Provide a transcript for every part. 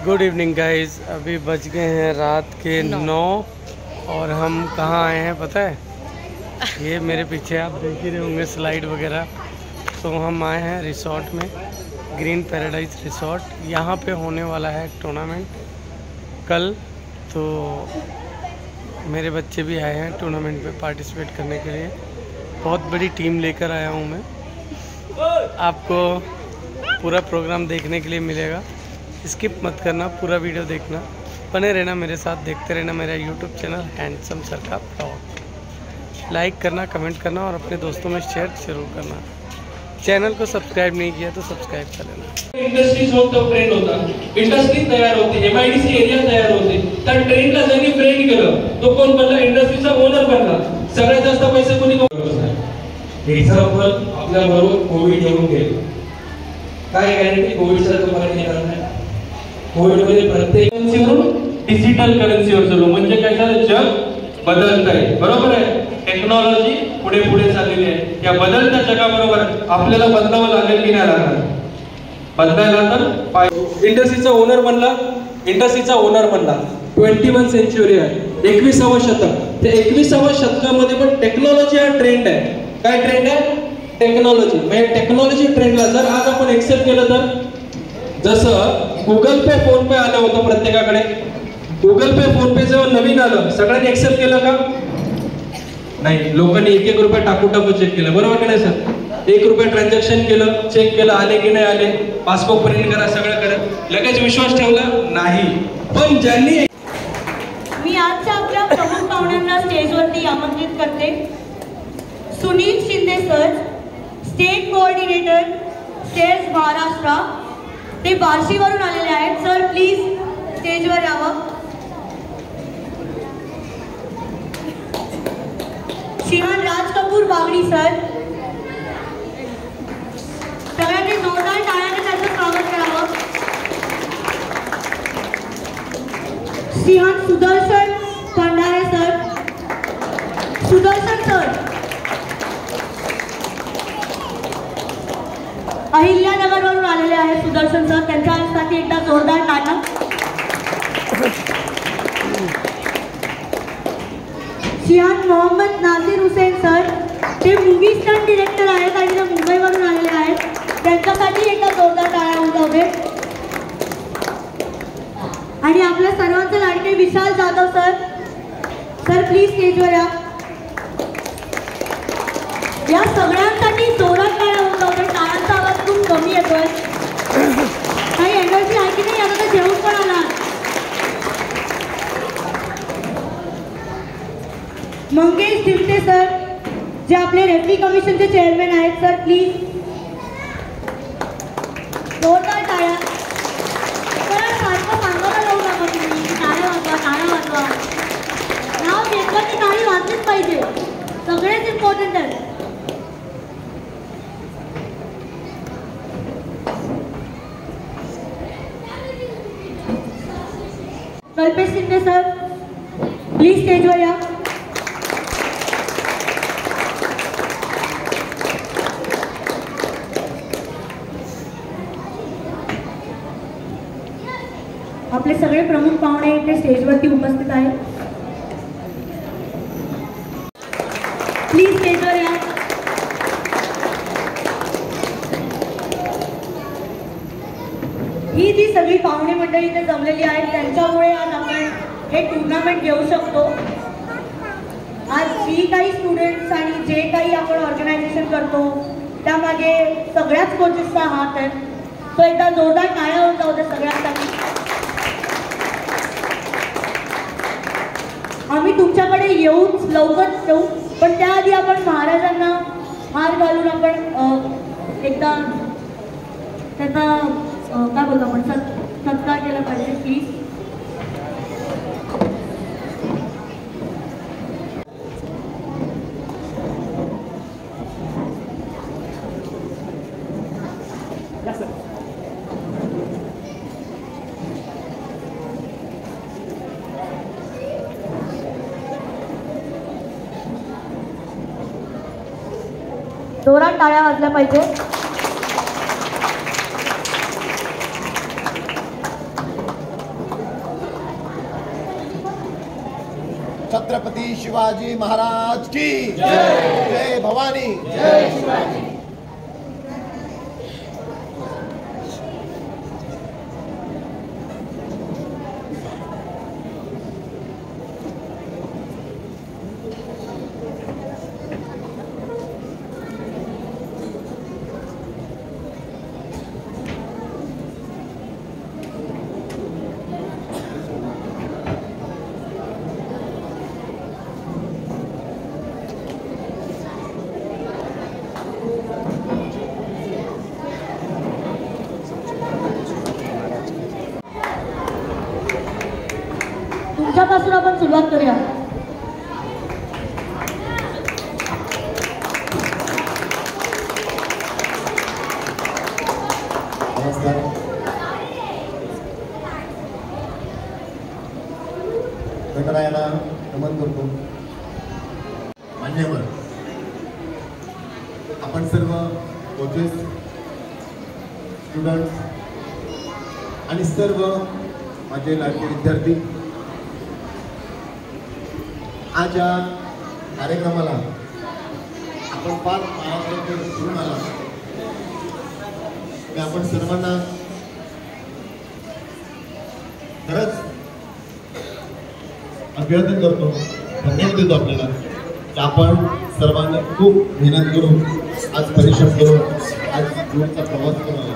Good evening guys. अभी बज गए हैं रात के 9 और हम कहाँ आए हैं पता है? ये मेरे पीछे आप देख ही रहे होंगे स्लाइड वगैरह। तो हम आए हैं रिसोर्ट में, ग्रीन पैराडाइज रिसोर्ट। यहाँ पे होने वाला है टूर्नामेंट कल। तो मेरे बच्चे भी आए हैं टूर्नामेंट में पार्टिसिपेट करने के लिए। बहुत बड़ी टीम लेकर आया हूँ मैं। आपको पूरा प्रोग्राम देखने के लिए मिलेगा, स्किप मत करना, पूरा वीडियो देखना, बने रहना मेरे साथ, देखते रहना मेरा यूट्यूब चैनल हैंडसम सर का ब्लॉग। लाइक करना, कमेंट करना और अपने दोस्तों में शेयर जरूर करना। चैनल को सब्सक्राइब नहीं किया तो सब्सक्राइब कर लेना। इंडस्ट्रीज होतं ट्रेंड होता, इंडस्ट्री तयार होते, एमआयडीसी एरिया तयार होते, तर ट्रेंडला ज्यांनी ट्रेंड केलं तो कोण बनला? इंडस्ट्रीचा ओनर बनला। सगळ्यात जास्त पैसे कोणी कमवतात? एक्झाम्पल आपल्या बरोबर कोविड येऊन गेले, काय गॅरंटी कोविडचा तुम्हाला येणार नाही? कोविड मध्ये प्रत्येक करन्सीवरून डिजिटल करन्सीवर चालू, म्हणजे काय झालं? जग बदलत आहे, बरोबर आहे? टेक्नॉलॉजी पुढे पुढे चाललेली आहे। या बदलत्या जगाबरोबर आपल्याला बदलावं लागेल की नाही लागणार? बदलायला तर इंडस्ट्रीचा ओनर बनला, इंडस्ट्रीचा ओनर बनला। 21 सेंचुरी आहे, 21वे शतक। त्या 21व्या शतकामध्ये पण टेक्नॉलॉजी हा ट्रेंड आहे। काय ट्रेंड आहे? टेक्नॉलॉजी। म्हणजे टेक्नॉलॉजी ट्रेंडला जर आज आपण एक्सेप्ट केलं तर, जसं गुगल पे, फोन पे आलं होतं प्रत्येकाकडे, गुगल पे, फोन पे जेव्हा नवीन आलं सगळ्यांनी एक्सेप्ट केलं का? नाही, लोकांनी 1-1 रुपये टाकू चेक केलं, बरोबर की नाही सर? 1 रुपये ट्रान्झॅक्शन केलं, चेक केलं, आले की नाही आले, पासबुक प्रिंट करा, सगळं करा, लगेच विश्वास ठेवला नाही। पण ज्यांनी मी आजच्या आपल्या प्रमुख पाहुण्यांना स्टेजवरती आमंत्रित करते। Sunil Shinde sir, state coordinator states Maharashtra, ते बार्शीवरून आलेले आहेत। सर प्लीज स्टेजवर यावं। श्रीमान राज कपूर बागडी सर, सगळ्यांनी जोरदार टाळ्यांनी त्यांचं स्वागत करावं। श्रीमान सुदर्शन भंडारे सर, सुदर्शन सर, अहिल्यानगरवरून आलेले आहेत सुदर्शन सर, त्यांच्यासाठी एकदा जोरदार टाळ्या। श्रीमान मोहम्मद नासिर हुसेन सर, ते मूवी स्टंट डिरेक्टर आहेत आणि ते मुंबईवरून आलेले आहेत, त्यांच्यासाठी एकदा जोरदार टाळ्या होऊ द्यावे। आणि आपल्या सर्वांचे लाडके विशाल जाधव सर, सर प्लीज स्टेजवर या। या सगळ्यांसाठी जोरात टाळ्या होऊ द्यावे। टाळ्यांचा आवाज खूप कमी येतोय, काही एनर्जी आहे की नाही? आता तर जेवून पण आला। मंगेश दिवटे सर, जे आपले रेफरी कमिशनचे चेअरमॅन आहेत, सर प्लीज जोरदार टाळ्या। तर सारखं सांगायला लावू नका तुम्ही, टाळ्या वाजवा, टाळ्या वाजवा, नाव घेतलं की टाळी वाजलीच पाहिजे, सगळेच इम्पॉर्टंट आहे। कल्पेश शिंदे सर, प्लीज स्टेजवर या। आपले सगळे प्रमुख पाहुणे इथे स्टेजवरती उपस्थित आहेत, प्लीज स्टेजवर या। ही जी सगळी पाहुणे मंडळी इथे जमलेली आहेत, त्यांच्यामुळे आज आपण हे टूर्नामेंट घेऊ शकतो। आज जी काही स्टुडंट्स आणि जे काही आपण ऑर्गनायझेशन करतो त्यामागे सगळ्याच कोचेसचा हात आहे। तो एकदा जोरदार टाळ्या होऊन जाऊ दे सगळ्यांसाठी। आम्ही तुमच्याकडे येऊच लवकरच येऊ, पण त्याआधी आपण महाराजांना हार घालून आपण एकदा त्यांना काय बोलतो आपण सत्कार केला पाहिजे प्लीज। जोरात टाळ्या वाजल्या पाहिजे। छत्रपती शिवाजी महाराज की जय। जय भवानी, जय शिवाजी। तुमच्यापासून आपण सुरुवात करूया. नमस्कार. गणरायाला नमन करतो. मान्यवर, आपण सर्व कोचेस, स्टुडंट आणि सर्व माझे लाडके विद्यार्थी, आज या कार्यक्रमाला आपण फार आनंदाने घेऊन आला. मी आपण सर्वांना खरंच अभिवादन करतो, धन्यवाद देतो आपल्याला की आपण सर्वांना खूप मेहनत करून, आज परिश्रम करून, आज दूरचा प्रवास करून आला.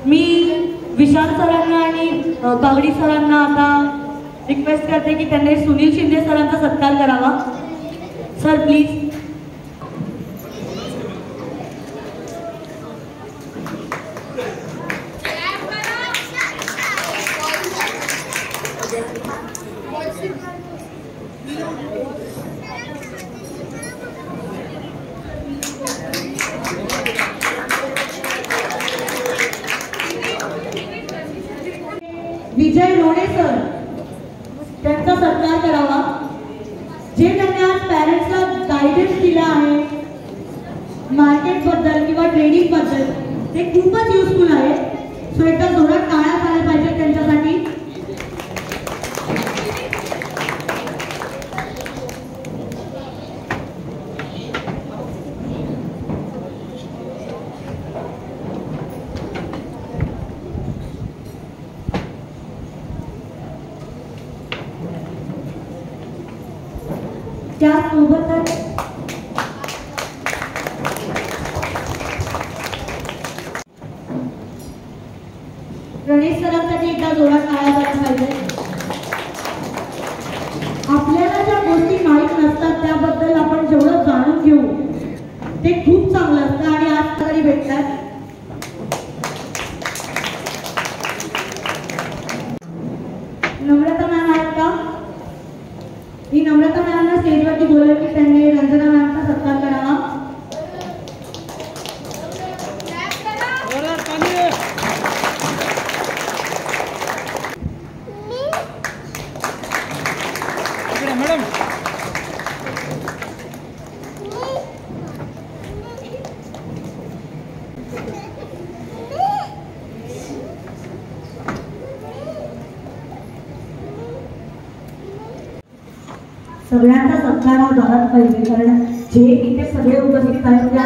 मी विशाल सरांना आणि बागडी सरांना आता रिक्वेस्ट करते की त्यांनी सुनील शिंदे सरांचा सत्कार करावा. Sir please. Vijay Lone sir त्यांचा सत्कार करावा, जे त्यांनी आज पॅरेंट्सला गायडन्स दिला आहे मार्केट बद्दल किंवा ट्रेडिंग बद्दल, ते खूपच युजफुल आहे. सो एकदा जोरात टाळ्या झाल्या पाहिजे त्यांच्यासाठी. त्यासोबतच गणेश सरांसाठी एकदा जोरात टाळ्या झाल्या पाहिजे. आपल्याला ज्या गोष्टी माहीत नसतात त्याबद्दल आपण जेवढं जाणून घेऊ ते खूप चांगलं असतं आणि आज तरी भेटतात. नम्रता मॅम आहेत का? मी नम्रता मॅमना स्टेजवरती बोलवलं की त्यांनी रंजना मॅमचा सत्कार करावा. मॅडम सगळ्यांचा सत्कार हा झालाच पाहिजे, कारण जे इथे सगळे उपस्थित आहेत त्या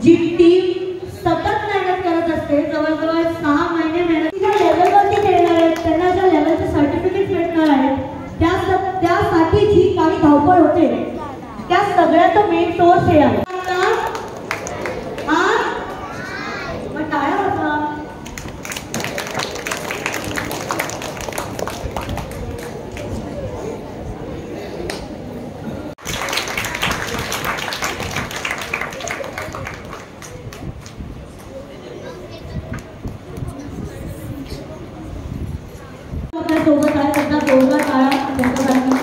जी टीम सतत मेहनत करत असते, जवळजवळ 6 महिने मेहनत ज्या लेवलवरती खेळणार आहेत त्यांना ज्या लेवलचे सर्टिफिकेट भेटणार आहेत त्यासाठी जी काही धावपळ होते त्या सगळ्याचा मेन सोर्स हे आहे. टाळ्या वाजवा. सोबत आहे त्यांना जोरदार टाळ्या त्यांच्यासाठी.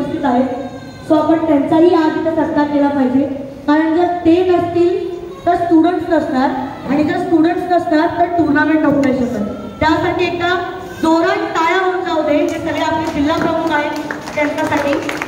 उपस्थित आहेत. सो आपण त्यांचाही आज इथे सत्कार केला पाहिजे, कारण जर ते नसतील तर स्टुडंट्स नसणार, आणि जर स्टुडंट्स नसणार तर टुर्नामेंट होऊ नाही शकत. त्यासाठी एकदा जोरात टाळ्या होऊन जाऊ दे जे सगळे आपले जिल्हा प्रमुख आहेत त्यांच्यासाठी.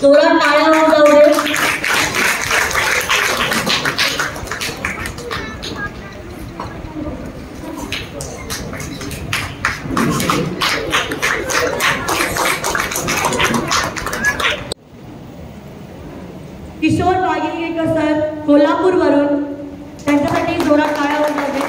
जोरात टाळ्या होऊन जाऊ दे. किशोर वाघेलकर सर कोल्हापूर वरून, त्यांच्यासाठी जोरात टाळ्या होऊन जाऊ दे.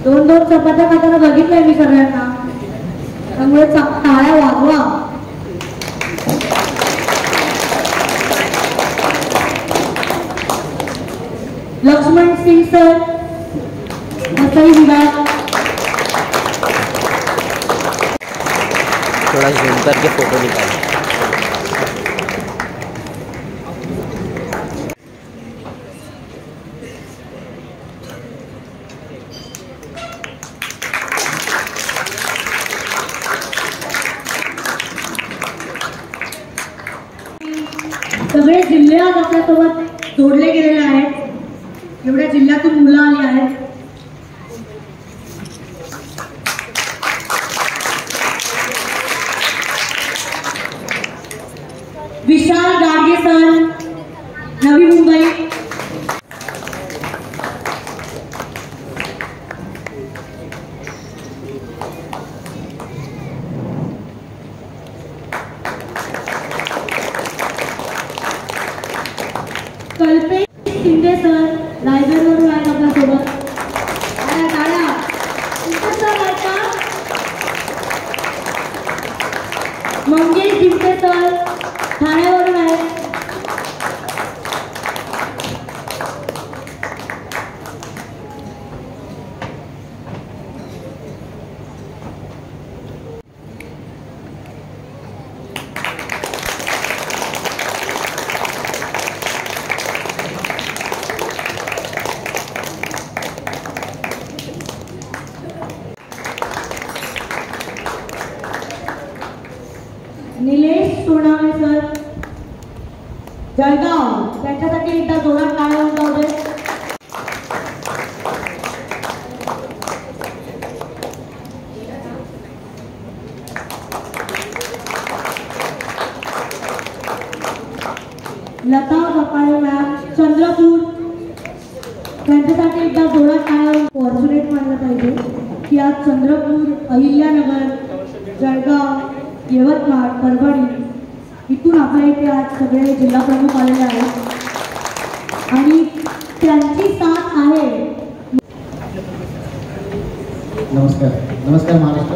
दोन दोन चपात्या खाताना बघितलंय मी सगळ्यांना, त्यामुळे टाळ्या वाजवा. लक्ष्मण सिंग सर वसई विभाग, थोड़ा झूम करके फोटो निकालो. सगळे जिल्हे आज आपल्यासोबत जोडले गेलेले आहेत. एवढ्या जिल्ह्यातून मुलं आली आहेत. विशाल गाडगे सर नवी मुंबई, कल्पेश शिंदे सर रायगडवरून आहेत आपल्यासोबत. मंगेश जिंके सर ठाण्यावरून आहेत. निलेश सोनावणे सर जळगाव, त्यांच्यासाठी एकदा जोरात टाळ्या होऊन जाऊ दे. लता कपाळे मॅम चंद्रपूर, त्यांच्यासाठी एकदा जोरात टाळ्या. फॉर्च्युनेट मानलं पाहिजे की आज चंद्रपूर, अहिल्यानगर, जळगाव, यवतमाळ, परभणी इथून आपल्या इथे आज सगळे जिल्हा प्रमुख आलेले आहेत आणि त्यांची साथ आहे. नमस्कार. नमस्कार महाराष्ट्र.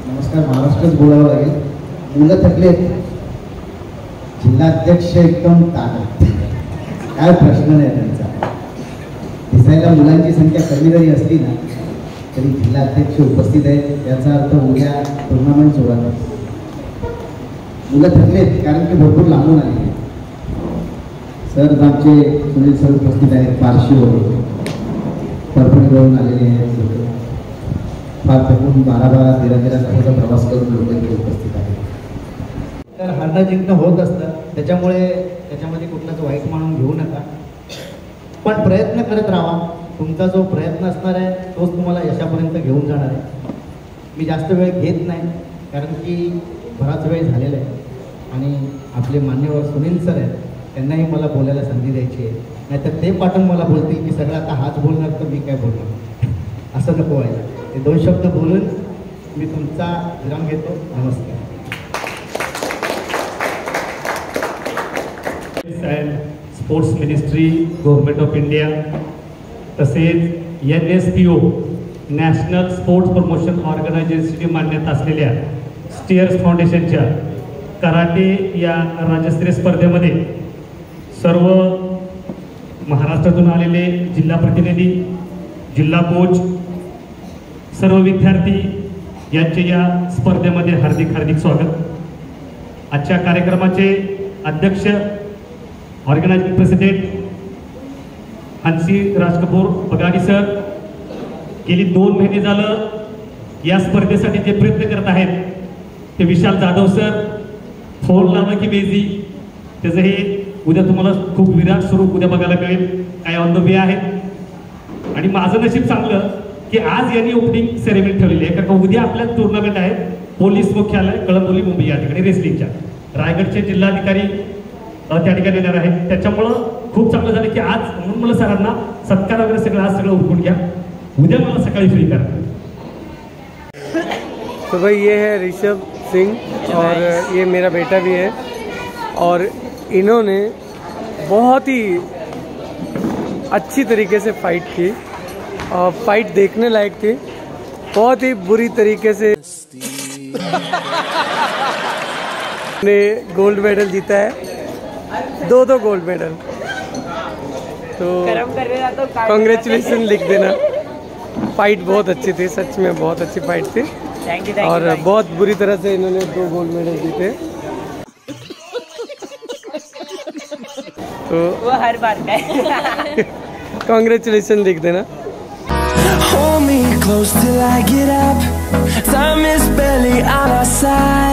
नमस्कार महाराष्ट्रच बोलावं लागेल. मुलं थकलेत, जिल्हाध्यक्ष एकदम ताकद, काय प्रश्न नाही त्यांचा. दिसायला मुलांची संख्या कमी जरी असली ना तरी जिल्हाध्यक्ष उपस्थित आहेत, याचा अर्थ उद्या टुर्नामेंट सुरू आहे. मुलं थकलेत कारण की भरपूर लांबून आले. सर आमचे सुनील सर उपस्थित आहेत, बार्शीवरून, परभणीवरून आलेले आहेत लोक. फार थकून 12-13 तासाचा प्रवास करून लोक इथे उपस्थित आहेत. तर हारणं जिंकणं होत असतं, त्याच्यामुळे त्याच्यामध्ये कुठलाच वाईट मानून घेऊ नका, पण प्रयत्न करत राहा. तुमचा जो प्रयत्न असणार आहे तोच तुम्हाला यशापर्यंत घेऊन जाणार आहे. मी जास्त वेळ घेत नाही कारण की बराच वेळ झालेला आहे आणि आपले मान्यवर सुनील सर आहेत, त्यांनाही मला बोलायला संधी द्यायची आहे. नाहीतर ते पाठवून मला बोलतील की सगळं आता हाच बोलणार तर मी काय बोलणार, असं नको व्हायला. ते 2 शब्द बोलून मी तुमचा विराम घेतो. नमस्कार. Sports ministry government of India तसेच NSPO नॅशनल स्पोर्ट्स प्रमोशन ऑर्गनायझेशनची मान्यता असलेल्या स्टिअर्स फाउंडेशनच्या कराटे या राज्यस्तरीय स्पर्धेमध्ये सर्व महाराष्ट्रातून आलेले जिल्हा प्रतिनिधी, जिल्हा कोच, सर्व विद्यार्थी यांचे या स्पर्धेमध्ये हार्दिक हार्दिक स्वागत. आजच्या कार्यक्रमाचे अध्यक्ष ऑर्गनायझिंग प्रेसिडेंट हंसी राज कपूर बगाडी सर गेली 2 महिने झालं या स्पर्धेसाठी जे प्रयत्न करत आहेत ते विशाल जाधव सर, फोन लावलं की बेजी, त्याचं हे उद्या तुम्हाला खूप विराट स्वरूप उद्या बघायला मिळेल. काय ऑन द वे आहेत. आणि माझं नशीब चांगलं की आज यांनी ओपनिंग सेरेमनी ठेवलेली आहे, कारण उद्या आपल्या टुर्नामेंट आहे पोलीस मुख्यालय कळंबोली मुंबई या ठिकाणी रेसलिंगच्या. रायगडचे जिल्हाधिकारी त्या ठिकाणी येणार आहेत. त्याच्यामुळं खूप चांगलं झालं की आज म्हणून मला सरांना सत्कार वगैरे सगळं आज सगळं उरकून घ्या, उद्या मला सकाळी फ्री करा. तो भाई ये है ऋषभ सिंह और ये मेरा बेटा भी है और इन्होंने बहुत ही अच्छी तरीके से फाइट की और फाइट देखने लायक थी. बहुत ही बुरी तरीके से ने गोल्ड मेडल जीता है, 2 गोल्ड मेडल. तो कांग्रेचुलेसन लिख देना. फाइट बहुत अच्छी थी, सच में बहुत अच्छी फाइट थी. Thank you. और बहुत बुरी तरह से इन्होंने 2 गोल्ड मेडल जीते. तो वो हर बार का है. कांग्रेचुलेसन लिख देना. Hold me close till I get up. Time is barely on our side.